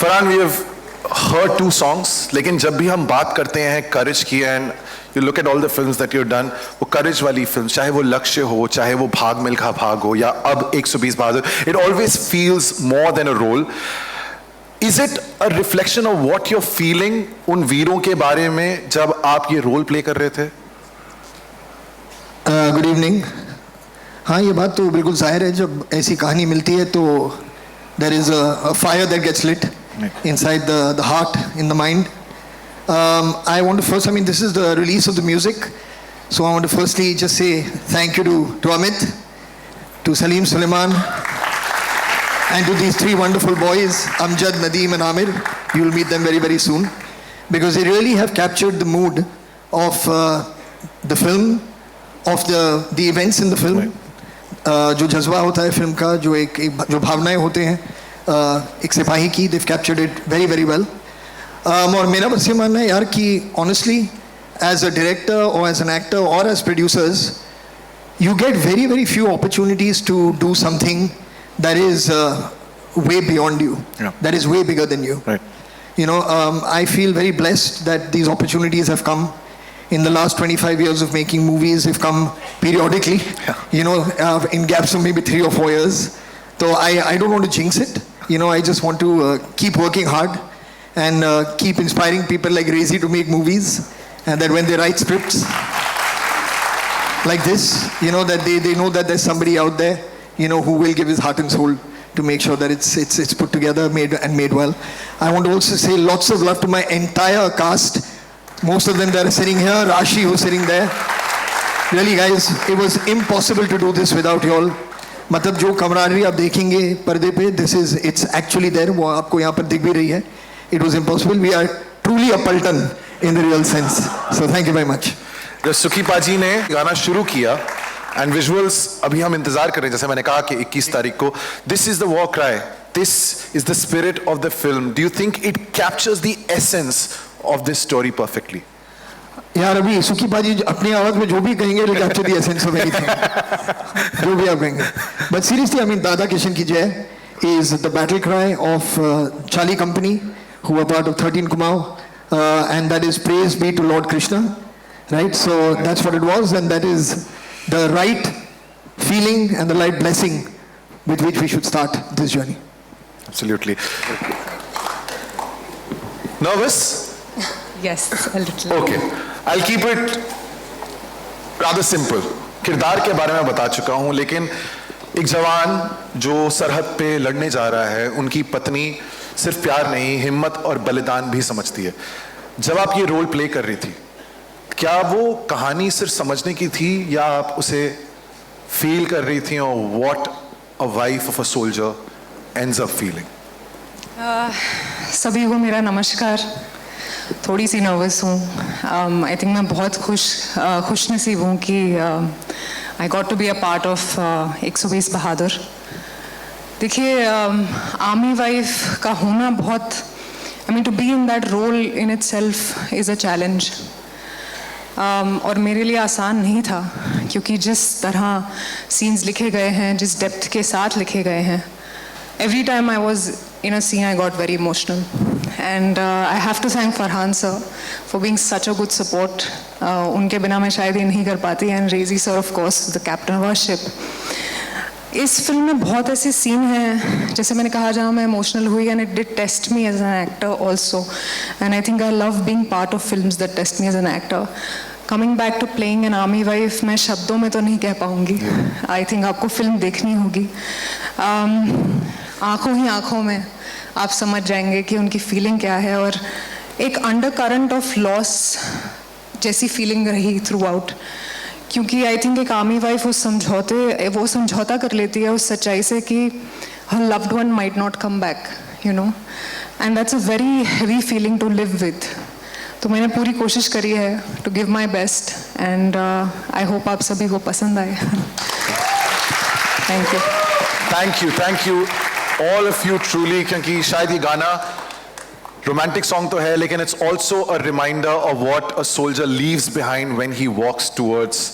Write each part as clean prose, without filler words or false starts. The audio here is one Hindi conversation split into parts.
Farhan, we have heard two songs, लेकिन जब भी हम बात करते हैं करेज की, and you look at all the films that you done, वो करेज वाली फिल्म, चाहे वो लक्ष्य हो, चाहे वो भाग मिल्खा भाग हो, या अब 120 बहादुर, it always feels more than a role. Is it a reflection of what your feeling उन वीरों के बारे में जब आप ये रोल प्ले कर रहे थे? Good evening. हाँ, ये बात तो बिल्कुल जाहिर है, जब ऐसी कहानी मिलती है तो there is a fire that gets lit inside the heart, in the mind. I want to first, this is the release of the music, so I want to firstly just say thank you to Amit, to Salim Suleiman, and to these three wonderful boys, Amjad, Nadeem and Amir. You will meet them very, very soon, because they really have captured the mood of the film, of the events in the film. जो जज्बा होता है फिल्म का, जो भावनाएं होते हैं एक सिपाही की, they've captured it very, very well. और मेरा बस ये मानना है यार कि honestly, as a director or as an actor or as producers, you get very, very few opportunities to do something that is way beyond you, that is way bigger than you. Right. You know, I feel very blessed that these opportunities have come. In the last 25 years of making movies, have come periodically, you know, in gaps of maybe 3 or 4 years. So I don't want to jinx it. You know, I just want to keep working hard and keep inspiring people like Rezi to make movies, and that when they write scripts like this, you know, that they know that there's somebody out there, you know, who will give his heart and soul to make sure that it's put together, made well. I want to also say lots of love to my entire cast. Most of them that are sitting here, Rashi who's sitting there. Really guys, it was impossible to do this without you all. मतलब जो कमरानरी आप देखेंगे पर्दे पे, it's actually there, वो आपको यहाँ पर दिख भी रही है. It was impossible. We are truly a Paltan in the real sense. So thank you very much. जब सुखी पाजी ने गाना शुरू किया एंड विजुअल्स अभी हम इंतजार कर रहे हैं, जैसे मैंने कहा कि 21 तारीख को, this is the war cry, this is the spirit of the film. Do you think it captures the essence of this story perfectly? यार अभी सुखी बाजी अपनी आवाज में जो भी कहेंगे will capture the essence of anything. जो भी आप कहेंगे. But seriously, दादा किशन की जय is the battle cry of Charlie Company, who were part of 13 Kumail, and that is praise be to Lord Krishna, right? So that's what it was, and that is the right feeling and the right blessing with which we should start this journey. Absolutely. Nervous? Yes, a little. Okay. I'll keep it rather simple. किरदार के बारे में बता चुका हूं, लेकिन एक जवान जो सरहद पे लड़ने जा रहा है, उनकी पत्नी सिर्फ प्यार नहीं, हिम्मत और बलिदान भी समझती है. जब आप ये रोल प्ले कर रही थी, क्या वो कहानी सिर्फ समझने की थी या आप उसे फील कर रही थी, और what a wife of a soldier ends up feeling? सभी को मेरा नमस्कार. थोड़ी सी नर्वस हूँ. आई थिंक मैं बहुत खुश नसीब हूँ कि I got to be a part of 120 Bahadur. देखिए, आर्मी वाइफ का होना बहुत, to be in that role in itself is a challenge. और मेरे लिए आसान नहीं था, क्योंकि जिस तरह सीन्स लिखे गए हैं, जिस डेप्थ के साथ लिखे गए हैं, every time I was in a scene I got very emotional, and I have to thank Farhan sir for being such a good support. उनके बिना मैं शायद ये नहीं कर पाती, and Rezi sir of course, the captain of our ship. इस फिल्म में बहुत ऐसे सीन हैं, जैसे मैंने कहा, जहाँ मैं इमोशनल हुई, and it did test me as an actor also, and I think I love being part of films that test me as an actor. Coming back to playing an army wife, मैं शब्दों में तो नहीं कह पाऊँगी. I think आपको फिल्म देखनी होगी. आँखों ही आँखों में आप समझ जाएंगे कि उनकी फीलिंग क्या है, और एक अंडर करंट ऑफ लॉस जैसी फीलिंग रही थ्रू आउट. क्योंकि आई थिंक एक आर्मी वाइफ वो समझौता कर लेती है उस सच्चाई से कि her loved one might not come back, you know, and that's a very heavy feeling to live with. तो मैंने पूरी कोशिश करी है to give my best, and I hope आप सभी को पसंद आए. Thank you. Thank you all of you truly, क्योंकि शायद ये गाना रोमांटिक सॉन्ग तो है, लेकिन it's also a reminder of what a soldier leaves behind when he walks towards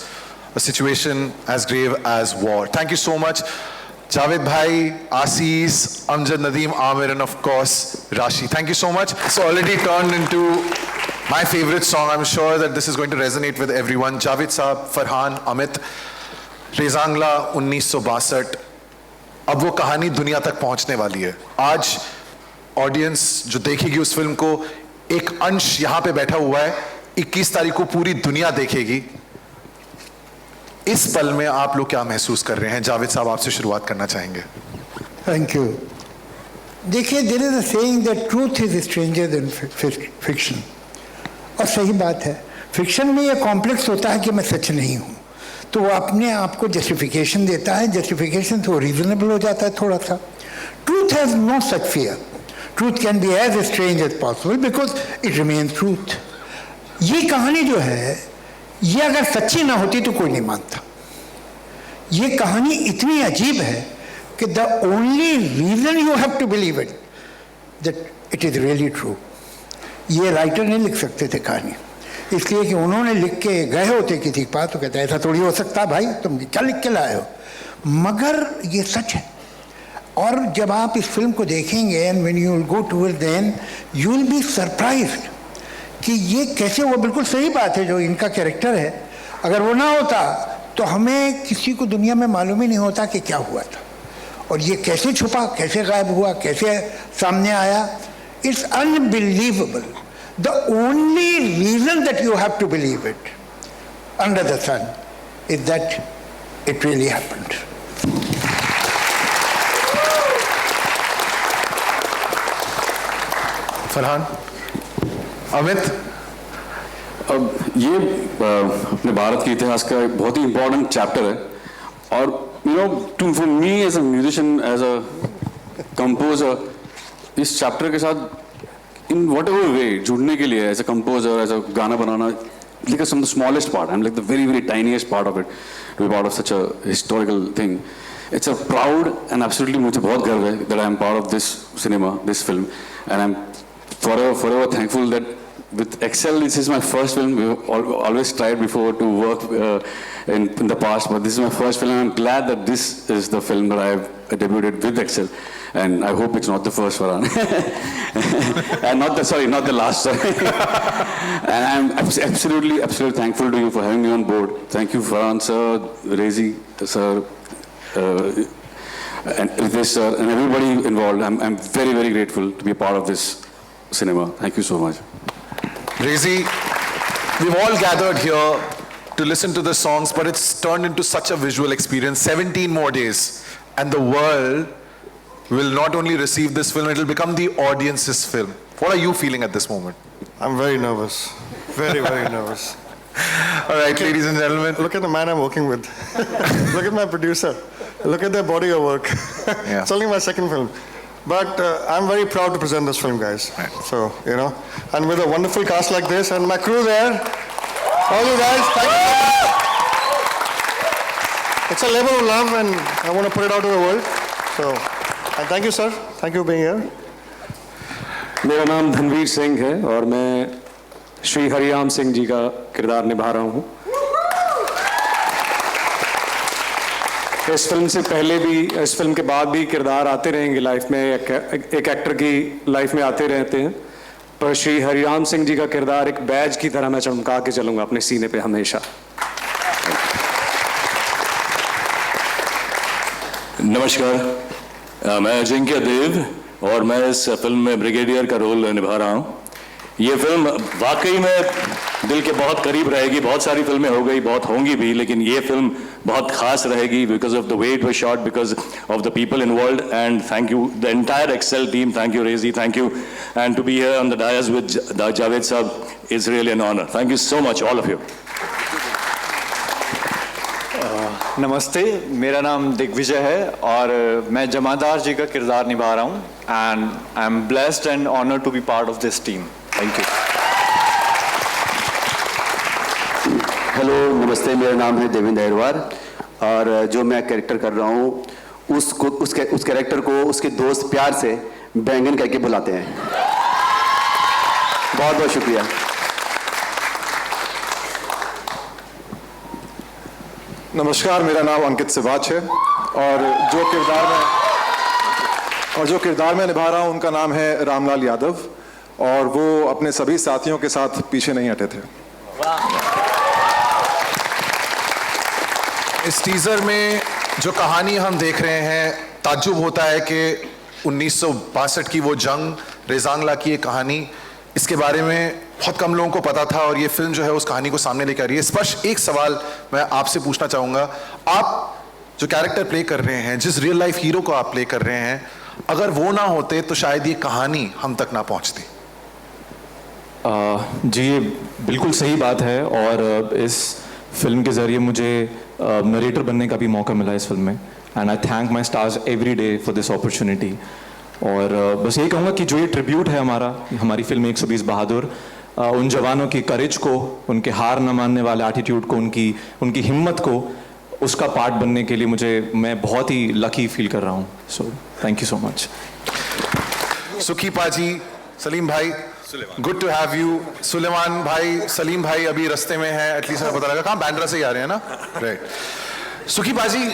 a situation as grave as war. Thank you so much. Javed Bhai, Asis, Amjad Nadeem, Amir, and of course, Rashi. Thank you so much. It's already turned into my favorite song. I'm sure that this is going to resonate with everyone. Javed Saab, Farhan, Amit, Rezangla, 1962. अब वो कहानी दुनिया तक पहुंचने वाली है. आज ऑडियंस जो देखेगी उस फिल्म को, एक अंश यहां पे बैठा हुआ है. 21 तारीख को पूरी दुनिया देखेगी. इस पल में आप लोग क्या महसूस कर रहे हैं? जावेद साहब, आपसे शुरुआत करना चाहेंगे. Thank you. देखिए, there is a saying that truth is stranger than fiction. और सही बात है. फिक्शन में ये कॉम्प्लेक्स होता है कि मैं सच नहीं हूँ, तो वो अपने आप को जस्टिफिकेशन देता है. जस्टिफिकेशन तो रीजनेबल हो जाता है थोड़ा सा. Truth has no such fear. Truth can be as strange as possible because it remains truth. ये कहानी जो है, ये अगर सच्ची ना होती तो कोई नहीं मानता. ये कहानी इतनी अजीब है कि the only reason you have to believe it that it is really true. ये राइटर नहीं लिख सकते थे कहानी, इसलिए कि उन्होंने लिख के गए होते किसी के पास तो कहते ऐसा थोड़ी हो सकता भाई, तुम क्या लिख के लाए हो. मगर ये सच है. और जब आप इस फिल्म को देखेंगे and when you will go towards the end you will be surprised कि ये कैसे. वो बिल्कुल सही बात है जो इनका कैरेक्टर है, अगर वो ना होता तो हमें किसी को दुनिया में मालूम ही नहीं होता कि क्या हुआ था और ये कैसे छुपा, कैसे गायब हुआ, कैसे सामने आया. It's unbelievable. The only reason that you have to believe it under the sun is that it really happened. Farhan, Amit, अब ये अपने भारत के इतिहास का एक बहुत ही इम्पोर्टेंट चैप्टर है. और you know, to for me as a musician, as a composer, इस चैप्टर के साथ इन वट एवर वे जुड़ने के लिए as a composer, as a गाना बनाना, like some of the smallest part. I'm like the very, very tiniest part of it, to be part of such a historical thing. It's a proud and absolutely मुझे बहुत गर्व है that I'm part of this cinema, this film, and I'm forever thankful that with Excel, this is my first film. We've always tried before to work in the past, but this is my first film, and I'm glad that this is the film that I've debuted with Excel. And I hope it's not the first, Farhan. And not the last. Sorry. And I'm absolutely thankful to you for having me on board. Thank you, Farhan sir, Rezi sir, and Ritesh sir, and everybody involved. I'm very grateful to be a part of this cinema. Thank you so much. Rezi, we've all gathered here to listen to the songs, but it's turned into such a visual experience. 17 more days, and the world will not only receive this film, it will become the audience's film. What are you feeling at this moment? I'm very nervous. Very nervous. All right, ladies and gentlemen. Look at the man I'm working with. Look at my producer. Look at their body of work. Yeah. It's only my second film. But I'm very proud to present this film, guys. Right. So, you know, and with a wonderful cast like this and my crew there, all you guys, thank you. It's a labor of love and I want to put it out to the world. So, and thank you, sir. Thank you for being here. मेरा नाम धनवीर सिंह है और मैं श्री हरिराम सिंह जी का किरदार निभा रहा हूँ. इस फिल्म से पहले भी, इस फिल्म के बाद भी किरदार आते रहेंगे लाइफ में, एक एक्टर की लाइफ में आते रहते हैं, पर श्री हरिराम सिंह जी का किरदार एक बैज की तरह मैं चमका के चलूँगा अपने सीने पे हमेशा. नमस्कार, मैं अजिंक्य देव और मैं इस फिल्म में ब्रिगेडियर का रोल निभा रहा हूँ. ये फिल्म वाकई में दिल के बहुत करीब रहेगी. बहुत सारी फिल्में हो गई, बहुत होंगी भी, लेकिन ये फिल्म बहुत खास रहेगी because of the way it was shot, because of the people involved. And thank you the entire Excel team. Thank you Reji, thank you. And to be here on the dais with Javed sahab is really an honour. Thank you so much all of you. नमस्ते, मेरा नाम दिग्विजय है और मैं जमादार जी का किरदार निभा रहा हूँ. And I am blessed and honoured to be part of this team. Thank you. Hello, नमस्ते, मेरा नाम है देवेंद्र अहिरवार और जो मैं कैरेक्टर कर रहा हूँ उस कैरेक्टर को उसके दोस्त प्यार से बैंगन कह के बुलाते हैं. बहुत बहुत शुक्रिया. नमस्कार, मेरा नाम अंकित सिवाच है और जो किरदार मैं निभा रहा हूं उनका नाम है रामलाल यादव और वो अपने सभी साथियों के साथ पीछे नहीं हटे थे। इस टीजर में जो कहानी हम देख रहे हैं, ताज्जुब होता है कि 1962 की वो जंग, रेजांगला की ये कहानी, इसके बारे में बहुत कम लोगों को पता था और ये फिल्म जो है उस कहानी को सामने लेकर आ रही है। स्पर्श, एक सवाल मैं आपसे पूछना चाहूँगा, आप जो कैरेक्टर प्ले कर रहे हैं, जिस रियल लाइफ हीरो को आप प्ले कर रहे हैं, अगर वो ना होते तो शायद ये कहानी हम तक ना पहुँचती। जी, ये बिल्कुल सही बात है और इस फिल्म के ज़रिए मुझे नरेटर बनने का भी मौका मिला इस फिल्म में, and I thank my stars every day for this opportunity. और बस यही कहूँगा कि जो ये ट्रिब्यूट है हमारी फिल्म 120 बहादुर, उन जवानों की करेज को, उनके हार न मानने वाले एटीट्यूड को, उनकी हिम्मत को, उसका पार्ट बनने के लिए मैं बहुत ही लकी फील कर रहा हूँ। So thank you so much. Sukhi पाजी, सलीम भाई, good to have you. Suleman भाई, सलीम भाई अभी रास्ते में है, एटलीस्ट हमें पता लगा, कहाँ, बैंड्रा से ही आ रहे हैं ना, राइट। सुखी पाजी,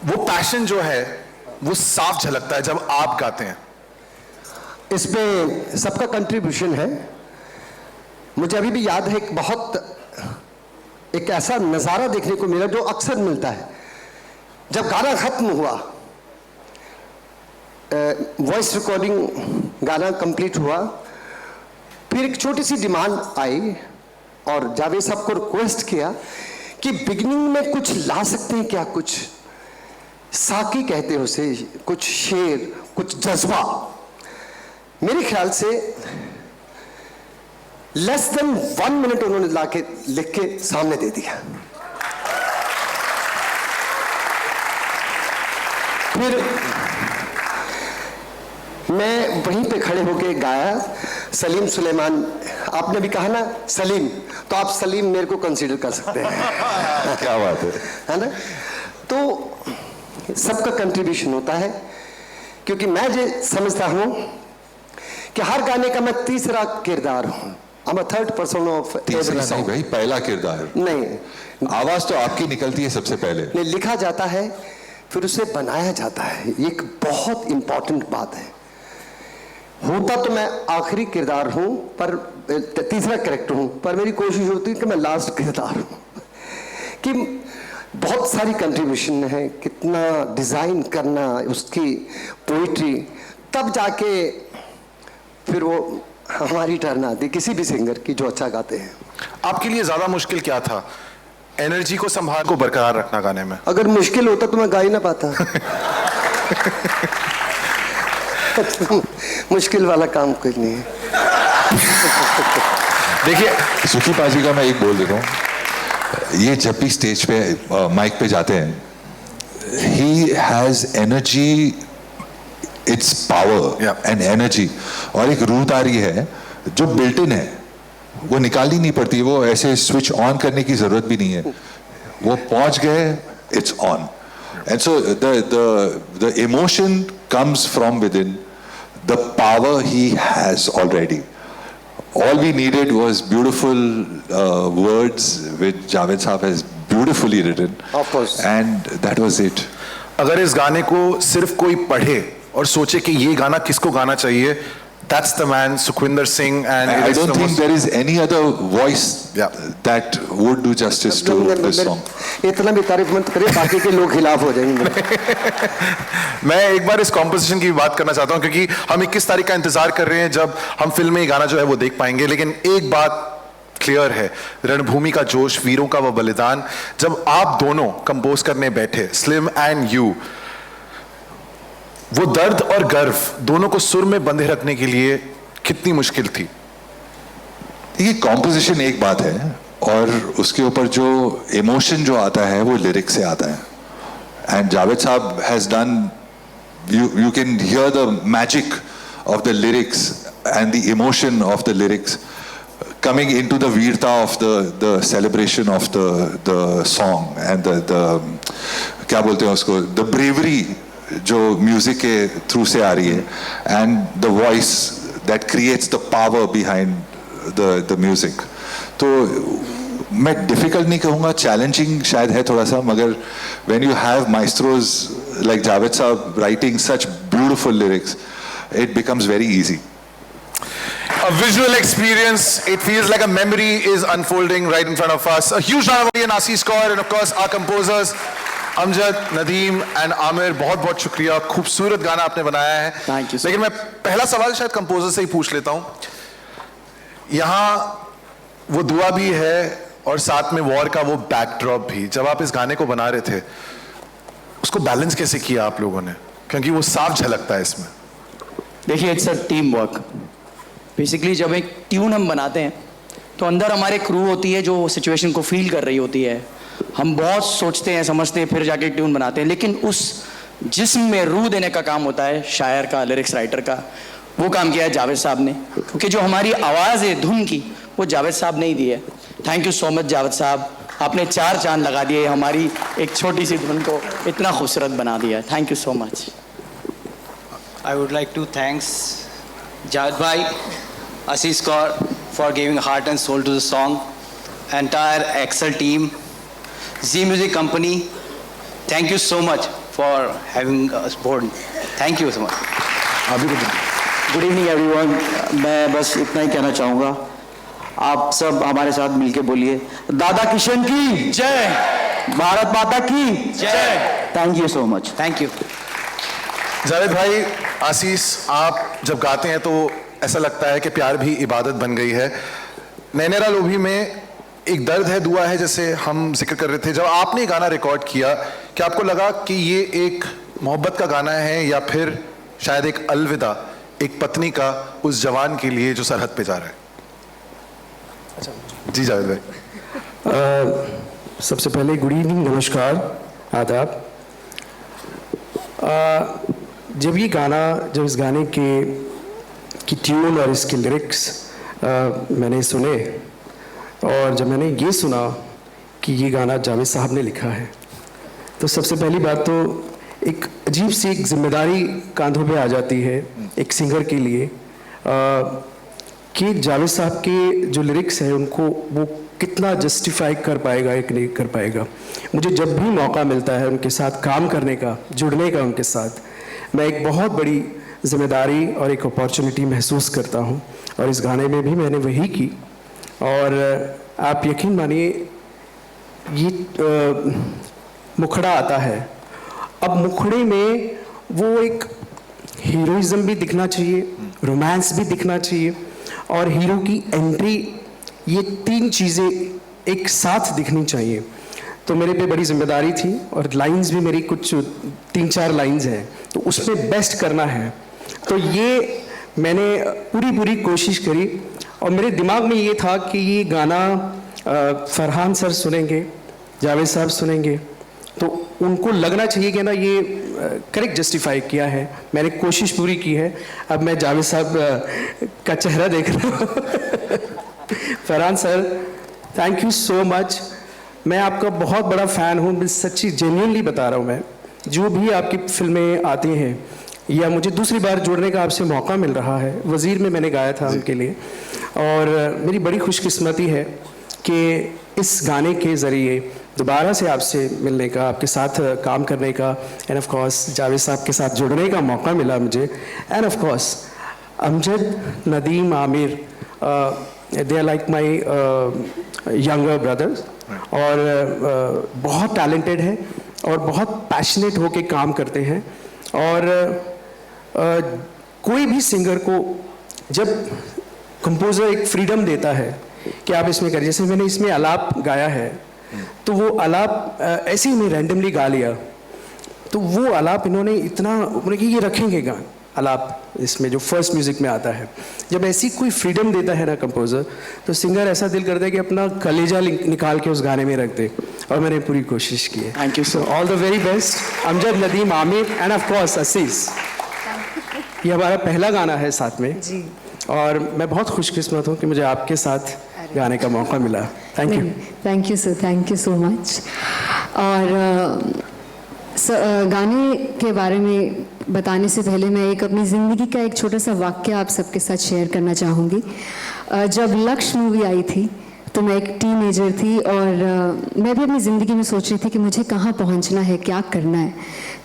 वो पैशन जो है वो साफ झलकता है जब आप गाते हैं। इसमें सबका कंट्रीब्यूशन है। मुझे अभी भी याद है एक ऐसा नज़ारा देखने को मिला जो अक्सर मिलता है जब गाना खत्म हुआ, वॉइस रिकॉर्डिंग गाना कंप्लीट हुआ, फिर एक छोटी सी डिमांड आई और जावेद साहब को रिक्वेस्ट किया कि बिगिनिंग में कुछ ला सकते हैं क्या, कुछ साकी कहते हो उसे, कुछ शेर, कुछ जज्बा। मेरे ख्याल से लेस देन 1 मिनट उन्होंने लाके लिख के सामने दे दिया। फिर मैं वहीं पे खड़े होके गाया। सलीम सुलेमान, आपने भी कहा ना सलीम, तो आप सलीम मेरे को कंसीडर कर सकते हैं। क्या बात है ना? तो सबका कंट्रीब्यूशन होता है, क्योंकि मैं जो समझता हूं कि हर गाने का मैं तीसरा किरदार हूं। I'm a third person of every song। भाई, पहला किरदार नहीं, आवाज तो आपकी निकलती है सबसे पहले। नहीं, लिखा जाता है फिर उसे बनाया जाता है, ये एक बहुत इंपॉर्टेंट बात है। होता तो मैं आखिरी किरदार हूं, पर तीसरा कैरेक्टर हूं, पर मेरी कोशिश होती है कि मैं लास्ट किरदार हूं। कि बहुत सारी कंट्रीब्यूशन है, कितना डिज़ाइन करना, उसकी पोइट्री, तब जाके फिर वो हमारी टर्न आती किसी भी सिंगर की जो अच्छा गाते हैं। आपके लिए ज्यादा मुश्किल क्या था, एनर्जी को संभाल को बरकरार रखना गाने में? अगर मुश्किल होता तो मैं गा ही ना पाता। मुश्किल वाला काम कुछ नहीं है। देखिए, सुखी पाजी का मैं एक बोल देता हूँ, ये जब भी स्टेज पे माइक पे जाते हैं, he has energy, it's power and energy, और एक रूह तारी है जो बिल्ट इन है, वो निकालनी नहीं पड़ती, वो ऐसे स्विच ऑन करने की जरूरत भी नहीं है, वो पहुंच गए, it's on. And so the emotion comes from within, the power he has already. All we needed was beautiful words which Javed Saab has beautifully written. Of course. And that was it. अगर इस गाने को सिर्फ कोई पढ़े और सोचे कि ये गाना किसको गाना चाहिए, that's the man, Sukhwinder Singh, and I don't think there is any other voice that would do justice to this song. इतना भी तारीफ मत करिए, बाकी के लोग खिलाफ हो जाएंगे। मैं एक बार इस कॉम्पोजिशन की भी बात करना चाहता हूं, क्योंकि हम 21 तारीख का इंतजार कर रहे हैं जब हम फिल्म में ये गाना जो है वो देख पाएंगे। लेकिन एक बात क्लियर है, रणभूमि का जोश, वीरों का वो बलिदान, जब आप दोनों कंपोज करने बैठे, स्लिम एंड यू, वो दर्द और गर्व दोनों को सुर में बंधे रखने के लिए कितनी मुश्किल थी? ये कॉम्पोजिशन एक बात है, और उसके ऊपर जो इमोशन जो आता है वो लिरिक्स से आता है। एंड जावेद साहब has done, you can hear the magic of the lyrics and the emotion of the lyrics coming into the veerta of the celebration of the song and the क्या बोलते हैं उसको, the bravery जो म्यूजिक के थ्रू से आ रही है, and the voice that creates the power behind the music. तो मैं डिफिकल्ट नहीं कहूँगा, चैलेंजिंग शायद है थोड़ा सा, मगर when you have maestros like Javed Saab writing such beautiful lyrics, it becomes very easy. A visual experience, it feels like a memory is unfolding right in front of us. A huge round of applause, Ashish Kaur, and of course our composers Amjad, Nadeem and Amir. बहुत बहुत शुक्रिया, खूबसूरत गाना आपने बनाया है. Thank you, sir. लेकिन मैं पहला सवाल शायद कंपोजर से ही पूछ लेता हूँ. यहाँ वो दुआ भी है और साथ में वॉर का वो बैकड्रॉप भी. जब आप इस गाने को बना रहे थे, उसको बैलेंस कैसे किया आप लोगों ने? क्योंकि वो साफ झलकता है इसमें. देखिए, it's a team work. Basically जब एक ट्यून हम बनाते हैं तो अंदर हमारे क्रू होती है जो सिचुएशन को फील कर रही होती है. हम बहुत सोचते हैं, समझते हैं, फिर जाके ट्यून बनाते हैं. लेकिन उस जिस्म में रूह देने का काम होता है शायर का, लिरिक्स राइटर का. वो काम किया है जावेद साहब ने, क्योंकि जो हमारी आवाज़ है धुन की, वो जावेद साहब ने ही दी है. Thank you so much Javed साहब, आपने 4 चांद लगा दिए, हमारी एक छोटी सी धुन को इतना खूबसूरत बना दिया. Thank you so much. I would like to thanks Javed Bhai, Ashish Kaur for giving heart and soul to the song, entire Excel team, Z Music Company. Thank you so much for having us board. Thank you so much. Good evening everyone. मैं बस इतना ही कहना चाहूँगा, आप सब हमारे साथ मिलके बोलिए, दादा किशन की जय, भारत माता की जय. Thank you so much. Thank you. Javed भाई, आशीष, आप जब गाते हैं तो ऐसा लगता है कि प्यार भी इबादत बन गई है. नैनेरा लोभी में एक दर्द है, दुआ है, जैसे हम जिक्र कर रहे थे. जब आपने गाना रिकॉर्ड किया, क्या आपको लगा कि ये एक मोहब्बत का गाना है या फिर शायद एक अलविदा, एक पत्नी का उस जवान के लिए जो सरहद पे जा रहा है? जी जावेद भाई. सबसे पहले गुड इवनिंग, नमस्कार, आदाब. जब ये गाना, जब इस गाने की ट्यून और इसके लिरिक्स मैंने सुने, और जब मैंने ये सुना कि ये गाना जावेद साहब ने लिखा है, तो सबसे पहली बात तो एक अजीब सी एक जिम्मेदारी कांधों पे आ जाती है एक सिंगर के लिए, कि जावेद साहब के जो लिरिक्स हैं उनको वो कितना जस्टिफाई कर पाएगा या नहीं कर पाएगा. मुझे जब भी मौका मिलता है उनके साथ काम करने का, जुड़ने का उनके साथ, मैं एक बहुत बड़ी जिम्मेदारी और एक अपॉर्चुनिटी महसूस करता हूँ. और इस गाने में भी मैंने वही की. और आप यकीन मानिए, ये मुखड़ा आता है. अब मुखड़े में वो एक हीरोइज्म भी दिखना चाहिए, रोमांस भी दिखना चाहिए, और हीरो की एंट्री, ये 3 चीज़ें एक साथ दिखनी चाहिए. तो मेरे पे बड़ी जिम्मेदारी थी, और लाइंस भी मेरी कुछ 3-4 लाइंस हैं, तो उसमें बेस्ट करना है. तो ये मैंने पूरी कोशिश करी, और मेरे दिमाग में ये था कि ये गाना फरहान सर सुनेंगे, जावेद साहब सुनेंगे, तो उनको लगना चाहिए कि ना ये करेक्ट जस्टिफाई किया है. मैंने कोशिश पूरी की है. अब मैं जावेद साहब का चेहरा देख रहा हूँ. Farhan sir, thank you so much. मैं आपका बहुत बड़ा फ़ैन हूँ, मैं सच्ची जेन्युइनली बता रहा हूँ. मैं जो भी आपकी फिल्में आती हैं, या मुझे दूसरी बार जुड़ने का आपसे मौका मिल रहा है, वज़ीर में मैंने गाया था उनके लिए, और मेरी बड़ी खुशकिस्मती है कि इस गाने के ज़रिए दोबारा से आपसे मिलने का, आपके साथ काम करने का, एंड ऑफ कोर्स जावेद साहब के साथ जुड़ने का मौका मिला मुझे. And of course Amjad, Nadeem, Aamir, they are like my younger brothers, और बहुत टैलेंटेड है और बहुत पैशनेट होके काम करते हैं. और कोई भी सिंगर को जब कंपोज़र एक फ्रीडम देता है कि आप इसमें करिए, जैसे मैंने इसमें आलाप गाया है, तो वो आलाप ऐसे ही मैं रैंडमली गा लिया, तो वो आलाप इन्होंने इतना, उन्होंने कि ये रखेंगे गान आलाप इसमें जो फर्स्ट म्यूज़िक में आता है. जब ऐसी कोई फ्रीडम देता है ना कंपोज़र, तो सिंगर ऐसा दिल करता है कि अपना कलेजा निकाल के उस गाने में रख दे, और मैंने पूरी कोशिश की है. Thank you so, all the very best. Amjad, Nadeem, Aamir, and of course Ashish. ये हमारा पहला गाना है साथ में जी, और मैं बहुत खुशकिस्मत हूँ कि मुझे आपके साथ गाने का मौका मिला. Thank you. Thank you sir, thank you so much. और गाने के बारे में बताने से पहले मैं एक अपनी ज़िंदगी का एक छोटा सा वाक्य आप सबके साथ शेयर करना चाहूँगी. जब लक्ष्य मूवी आई थी, तो तो मैं एक टीनेजर थी और मैं भी अपनी ज़िंदगी में सोच रही थी कि मुझे कहाँ पहुँचना है, क्या करना है।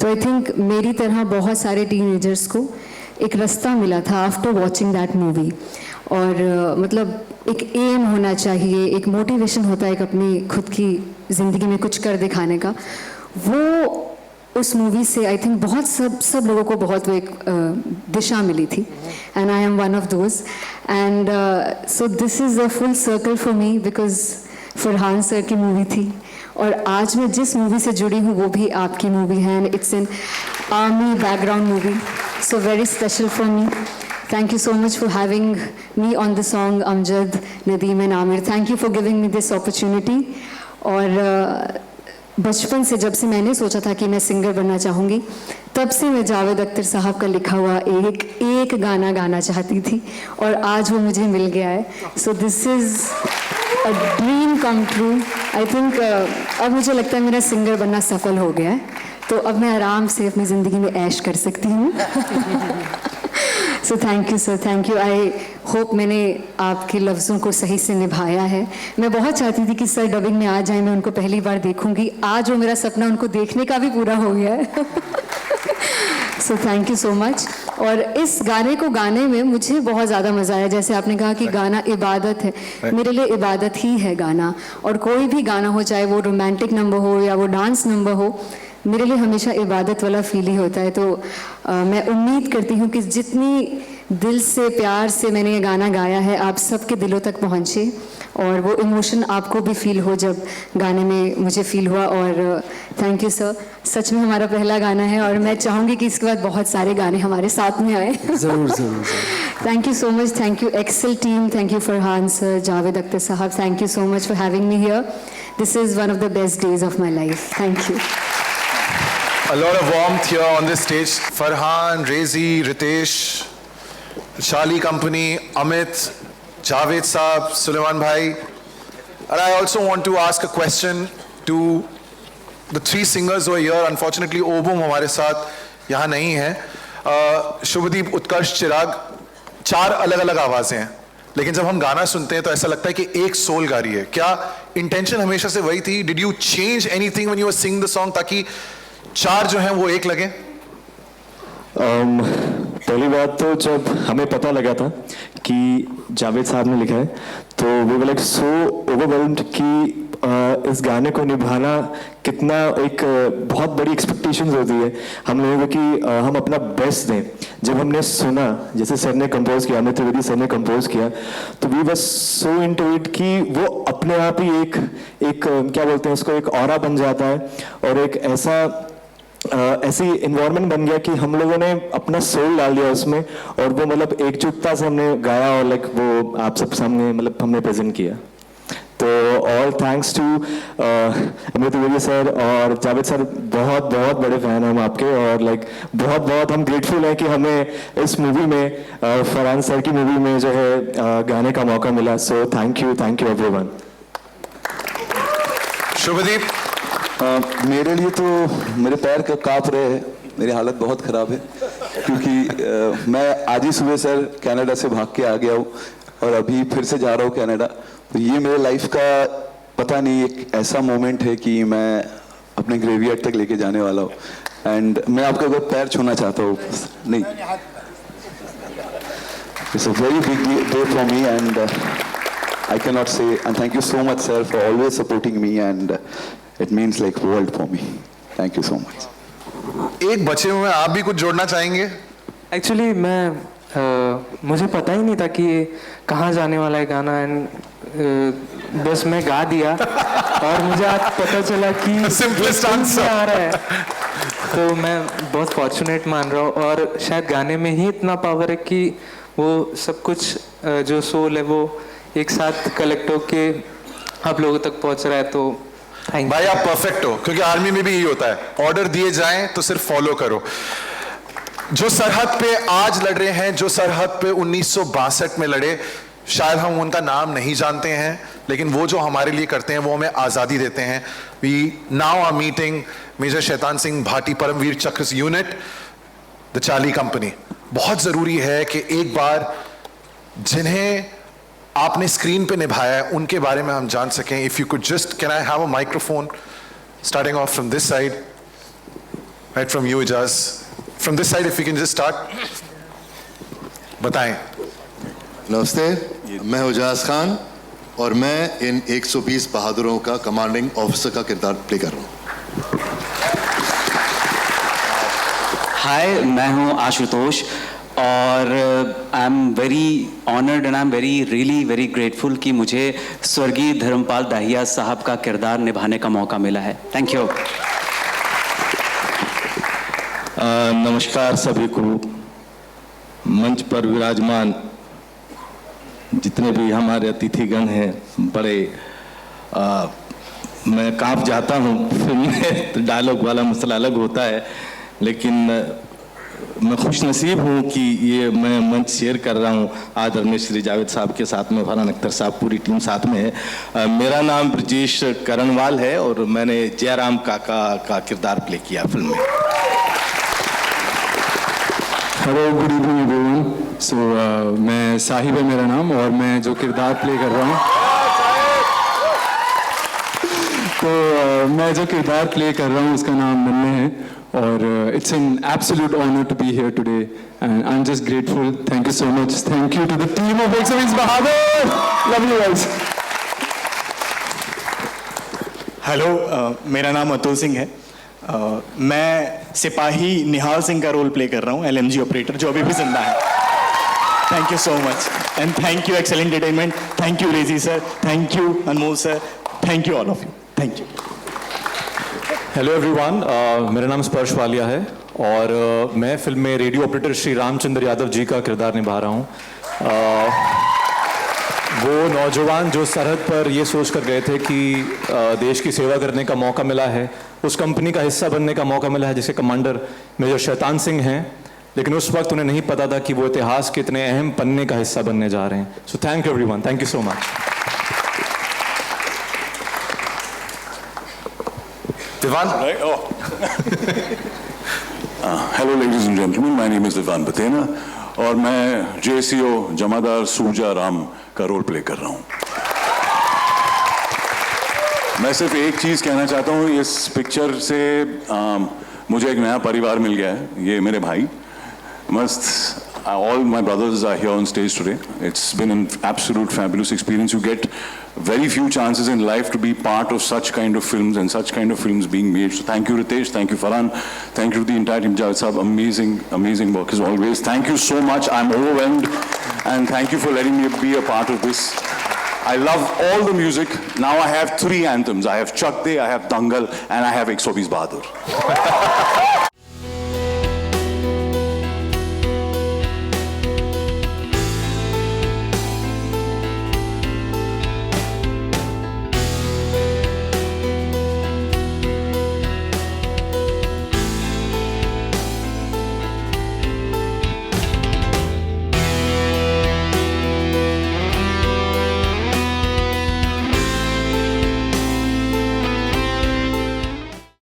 तो आई थिंक मेरी तरह बहुत सारे टीनेजर्स को एक रास्ता मिला था आफ्टर वॉचिंग दैट मूवी। और मतलब एक एम होना चाहिए, एक मोटिवेशन होता है एक अपनी खुद की ज़िंदगी में कुछ कर दिखाने का। वो उस मूवी से आई थिंक बहुत सब लोगों को बहुत वो एक दिशा मिली थी, and I M one of those. And so this is a full circle for me because Farhan sir की मूवी थी और आज मैं जिस मूवी से जुड़ी हूँ वो भी आपकी मूवी है, and it's an army background movie, so very special for me. Thank you so much for having me on the song Amjad, Nadeem and Amir. Thank you for giving me this opportunity. और बचपन से जब से मैंने सोचा था कि मैं सिंगर बनना चाहूँगी, तब से मैं जावेद अख्तर साहब का लिखा हुआ एक गाना गाना चाहती थी और आज वो मुझे मिल गया है। So this is a dream come true. I think अब मुझे लगता है मेरा सिंगर बनना सफल हो गया है, तो अब मैं आराम से अपनी ज़िंदगी में ऐश कर सकती हूँ। So thank you sir, thank you. I hope मैंने आपके लफ्ज़ों को सही से निभाया है। मैं बहुत चाहती थी कि सर डबिंग में आ जाए, मैं उनको पहली बार देखूंगी। आज वो मेरा सपना उनको देखने का भी पूरा हो गया है। सो थैंक यू सो मच। और इस गाने को गाने में मुझे बहुत ज़्यादा मज़ा आया। जैसे आपने कहा कि गाना इबादत है, मेरे लिए इबादत ही है गाना। और कोई भी गाना हो, चाहे वो रोमांटिक नंबर हो या वो डांस नंबर हो, मेरे लिए हमेशा इबादत वाला फील ही होता है। तो मैं उम्मीद करती हूँ कि जितनी दिल से प्यार से मैंने ये गाना गाया है आप सबके दिलों तक पहुँचे और वो इमोशन आपको भी फील हो जब गाने में मुझे फील हुआ। और थैंक यू सर, सच में हमारा पहला गाना है और मैं चाहूँगी कि इसके बाद बहुत सारे गाने हमारे साथ में आए। ज़रूर ज़रूर। Thank you so much, thank you Excel team, thank you Farhan sir, Javed Akhtar sahab, thank you so much for having me here. This is one of the best days of my life. Thank you. A lot of warmth here on this stage. Farhan, Rezi, Ritesh, Charlie Company, Amit, Javed Saab, Sulaiman Bhai. And I also want to ask a question to the three singers who are here. Unfortunately, Obum हमारे साथ यहाँ नहीं है। शुभदीप, उत्कर्ष, चिराग, चार अलग अलग आवाज़ें हैं, लेकिन जब हम गाना सुनते हैं तो ऐसा लगता है कि एक सोल गा रही है। क्या इंटेंशन हमेशा से वही थी? Did you change anything when you were singing the song ताकि चार जो हैं वो एक लगे? पहली बात तो जब हमें पता लगा था कि जावेद साहब ने लिखा है तो we were like so overwhelmed कि इस गाने को निभाना कितना एक बहुत बड़ी एक्सपेक्टेशंस होती है हम लोगों को कि हम अपना बेस्ट दें। जब हमने सुना, जैसे सर ने कंपोज किया, अमित त्रिवेदी सर ने कंपोज किया, तो we were so into it कि वो अपने आप ही एक क्या बोलते हैं उसको, एक ऑरा बन जाता है और एक ऐसी इन्वायरमेंट बन गया कि हम लोगों ने अपना सोल डाल दिया उसमें और वो मतलब एकजुटता से हमने गाया और लाइक वो आप सब सामने मतलब हमने प्रेजेंट किया। तो all thanks to Amit Trivedi sir और जावेद सर, बहुत बहुत बड़े फैन हैं हम आपके और लाइक बहुत बहुत हम ग्रेटफुल हैं कि हमें इस मूवी में फरहान सर की मूवी में जो है गाने का मौका मिला। सो थैंक यू एवरीवन। शुभदीप, मेरे लिए तो मेरे पैर का काँप रहे हैं, मेरी हालत बहुत ख़राब है क्योंकि मैं आज ही सुबह सर कनाडा से भाग के आ गया हूँ और अभी फिर से जा रहा हूँ कनाडा। तो ये मेरे लाइफ का पता नहीं एक ऐसा मोमेंट है कि मैं अपने ग्रेवयार्ड तक लेके जाने वाला हूँ एंड मैं आपका अगर पैर छूना चाहता हूँ। नहीं, it's a very big day for me and I cannot say, and thank you so much sir for always supporting me and it means like world for me. Thank you so much. एक बचे हुए आप भी कुछ जोड़ना चाहेंगे? एक्चुअली मुझे पता ही नहीं था कि ये कहाँ जाने वाला है गाना एंड बस मैं गा दिया और मुझे आज पता चला कि सिंपलेस्ट आंसर आ रहा है। तो मैं बहुत फॉर्चुनेट मान रहा हूँ और शायद गाने में ही इतना पावर है कि वो सब कुछ जो सोल है वो एक साथ कलेक्ट होके आप लोगों तक पहुंच रहा है। तो भाई आप परफेक्ट हो, क्योंकि आर्मी में भी यही होता है, ऑर्डर दिए जाएं तो सिर्फ फॉलो करो। जो सरहद पे आज लड़ रहे हैं, जो सरहद पे 1962 में लड़े, शायद हम उनका नाम नहीं जानते हैं, लेकिन वो जो हमारे लिए करते हैं वो हमें आज़ादी देते हैं। We now are meeting major Shaitan Singh Bhati Paramvir चक्र यूनिट, द चार्ली कंपनी। बहुत ज़रूरी है कि एक बार जिन्हें आपने स्क्रीन पे निभाया है उनके बारे में हम जान सकें. If you could just, can I have a microphone starting off from this side, right from you Ijaz, from this side if you can just start. बताएं. नमस्ते, मैं उजाज खान और मैं इन 120 बहादुरों का कमांडिंग ऑफिसर का किरदार प्ले कर रहा हूँ. हाय, मैं हूँ आशुतोष और I am very honoured and I am really very grateful कि मुझे स्वर्गीय धर्मपाल दाहिया साहब का किरदार निभाने का मौका मिला है. Thank you. नमस्कार सभी को. मंच पर विराजमान जितने भी हमारे अतिथिगण हैं, बड़े मैं कांप जाता हूँ. फिल्म में तो डायलॉग वाला मसला अलग होता है, लेकिन मैं खुश नसीब हूँ कि ये मैं मंच शेयर कर रहा हूँ आदरणीय श्री जावेद साहब के साथ में, फरहान अख्तर साहब, पूरी टीम साथ में है. मेरा नाम ब्रजेश करणवाल है और मैंने जयराम काका का किरदार प्ले किया फिल्म में. Hello, good evening everyone. So मैं साहिब है मेरा नाम और मैं जो किरदार प्ले कर रहा हूँ, तो मैं जो किरदार प्ले कर रहा हूँ उसका नाम नन्हे है और it's an absolute honour to be here today and I am just grateful. Thank you so much. Thank you to the team of 120 Bahadur. Love you guys. Hello, मेरा नाम अतुल सिंह है. मैं सिपाही निहाल सिंह का रोल प्ले कर रहा हूँ, LMG ऑपरेटर, जो अभी भी जिंदा है. Thank you so much and thank you excellent entertainment. Thank you Reji sir, thank you Anmol sir, thank you all of you. Thank you. Hello everyone, मेरा नाम स्पर्श वालिया है और मैं फिल्म में रेडियो ऑपरेटर श्री रामचंद्र यादव जी का किरदार निभा रहा हूँ. वो नौजवान जो सरहद पर ये सोच कर गए थे कि देश की सेवा करने का मौका मिला है, उस कंपनी का हिस्सा बनने का मौका मिला है जिसके कमांडर मेजर शैतान सिंह हैं, लेकिन उस वक्त उन्हें नहीं पता था कि वो इतिहास के इतने अहम पन्ने का हिस्सा बनने जा रहे हैं. सो thank you everyone. Thank you so much. Divan? Hello ladies and gentlemen, my name is Divan Batena और मैं JCO जमादार सूजा राम का रोल प्ले कर रहा हूँ. मैं सिर्फ एक चीज़ कहना चाहता हूँ, इस पिक्चर से मुझे एक नया परिवार मिल गया है. ये मेरे भाई मस्त, all my brothers are here on stage today. It's been an absolute fabulous experience. You get very few chances in life to be part of such kind of films and such kind of films being made. So thank you Ritesh, thank you Farhan, thank you to the entire team. Javed Saab, amazing work as always. Thank you so much. I'm overwhelmed and thank you for letting me be a part of this. I love all the music. Now I have 3 anthems. I have Chak De, I have Dangal and I have 120 Bahadur.